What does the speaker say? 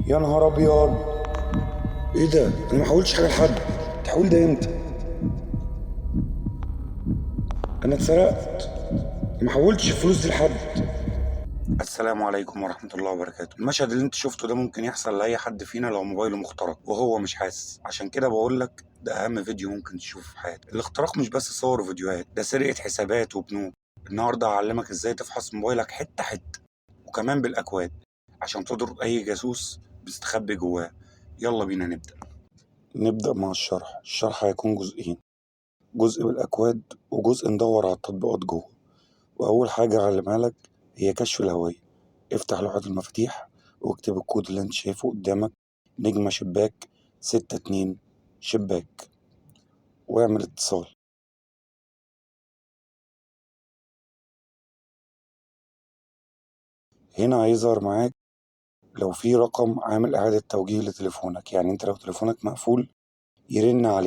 يا نهار ابيض، ايه ده؟ انا ما حولتش حاجه لحد. التحويل ده امتى؟ انا اتسرقت، ما حولتش الفلوس دي لحد. السلام عليكم ورحمة الله وبركاته. المشهد اللي انت شفته ده ممكن يحصل لأي حد فينا لو موبايله مخترق وهو مش حاسس. عشان كده بقول لك ده أهم فيديو ممكن تشوفه في حياتك. الاختراق مش بس صور وفيديوهات، ده سرقة حسابات وبنوك. النهاردة هعلمك ازاي تفحص موبايلك حتة حتة، وكمان بالأكواد، عشان تضرب أي جاسوس بيستخبي جواه. يلا بينا نبدأ مع الشرح. الشرح هيكون جزئين، جزء بالأكواد وجزء ندور على التطبيقات جوه. وأول حاجة هعلمها لك هي كشف الهوية. افتح لوحة المفاتيح واكتب الكود اللي انت شايفه قدامك، نجمة شباك 62 شباك، واعمل اتصال. هنا هيظهر معاك لو في رقم عامل إعادة توجيه لتليفونك، يعني انت لو تليفونك مقفول يرن عليك.